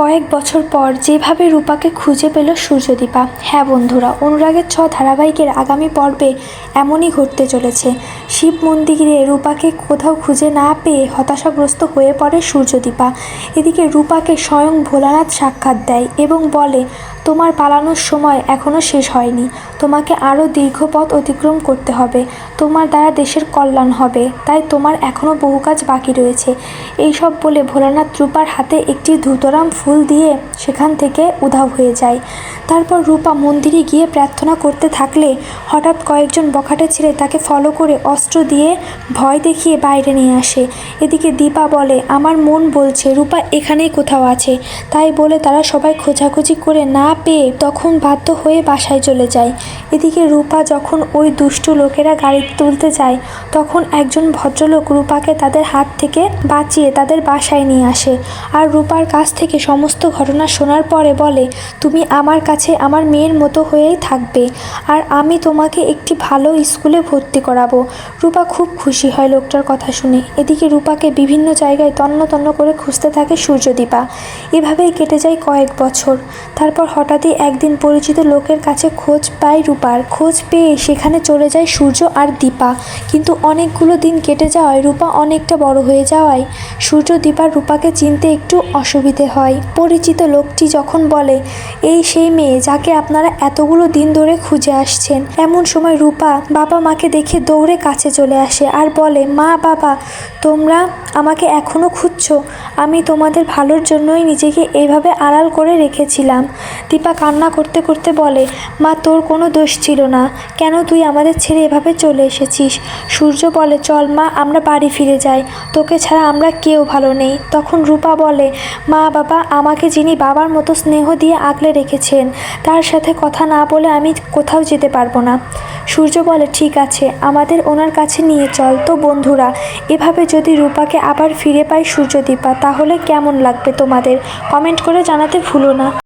কয়েক বছর পর যেভাবে রূপাকে খুঁজে পেল সূর্যদীপা। হ্যাঁ বন্ধুরা, অনুরাগের ধারাবাহিকের আগামী পর্বে এমনই ঘটতে চলেছে। শিব মন্দিরে রূপাকে কোথাও খুঁজে না পেয়ে হতাশাগ্রস্ত হয়ে পড়ে সূর্যদীপা। এদিকে রূপাকে স্বয়ং ভোলানাথ সাক্ষাৎ দেয় এবং বলে, তোমার পালানোর সময় এখনও শেষ হয়নি, তোমাকে আরও দীর্ঘ পথ অতিক্রম করতে হবে, তোমার দ্বারা দেশের কল্যাণ হবে, তাই তোমার এখনও বহু কাজ বাকি রয়েছে। এইসব বলে ভোলানাথ রূপার হাতে একটি ধুতরাম ফুল দিয়ে সেখান থেকে উধাও হয়ে যায়। তারপর রূপা মন্দিরে গিয়ে প্রার্থনা করতে থাকলে হঠাৎ কয়েকজন বখাটে ছেলে তাকে ফলো করে অস্ত্র দিয়ে ভয় দেখিয়ে বাইরে নিয়ে আসে। এদিকে দীপা বলে, আমার মন বলছে রূপা এখানেই কোথাও আছে। তাই বলে তারা সবাই খোঁজাখুঁজি করে না পেয়ে তখন বাধ্য হয়ে বাসায় চলে যায়। এদিকে রূপা যখন ওই দুষ্টু লোকেরা গাড়িতে তুলতে যায় তখন একজন ভদ্রলোক রূপাকে তাদের হাত থেকে বাঁচিয়ে তাদের বাসায় নিয়ে আসে। আর রূপার কাছ থেকে সমস্ত ঘটনা শোনার পরে বলে, তুমি আমার কাছে আমার মেয়ের মতো হয়েই থাকবে, আর আমি তোমাকে একটি ভালো স্কুলে ভর্তি করাবো। রূপা খুব খুশি হয় লোকটার কথা শুনে। এদিকে রূপাকে বিভিন্ন জায়গায় তন্ন তন্ন করে খুঁজতে থাকে সূর্যদীপা। এভাবেই কেটে যায় কয়েক বছর। তারপর হঠাৎই একদিন পরিচিত লোকের কাছে খোঁজ পায় রূপার। খোঁজ পেয়ে সেখানে চলে যায় সূর্য আর দীপা। কিন্তু অনেকগুলো দিন কেটে যাওয়ায় রূপা অনেকটা বড় হয়ে যাওয়ায় সূর্য দীপার রূপাকে চিনতে একটু অসুবিধে হয়। পরিচিত লোকটি যখন বলে, এই সেই মেয়ে যাকে আপনারা এতগুলো দিন ধরে খুঁজে আসছেন। এমন সময় রূপা বাবা মাকে দেখে দৌড়ে কাছে চলে আসে আর বলে, মা বাবা, তোমরা আমাকে এখনও খুঁজছো? আমি তোমাদের ভালোর জন্যই নিজেকে এইভাবে আড়াল করে রেখেছিলাম। দীপা কান্না করতে করতে বলে, মা তোর কোনো দোষ ছিল না, কেন তুই আমাদের ছেড়ে এভাবে চলে এসেছিস? সূর্য বলে, চল মা আমরা বাড়ি ফিরে যাই, তোকে ছাড়া আমরা কেউ ভালো নেই। তখন রূপা বলে, মা বাবা, আমাকে যিনি বাবার মতো স্নেহ দিয়ে আগলে রেখেছেন তার সাথে কথা না বলে আমি কোথাও যেতে পারবো না। সূর্য বলে, ঠিক আছে, আমাদের ওনার কাছে নিয়ে চল। তো বন্ধুরা, এভাবে যদি রূপাকে আবার ফিরে পায় সূর্যদীপা তাহলে কেমন লাগবে তোমাদের? কমেন্ট করে জানাতে ভুলো না।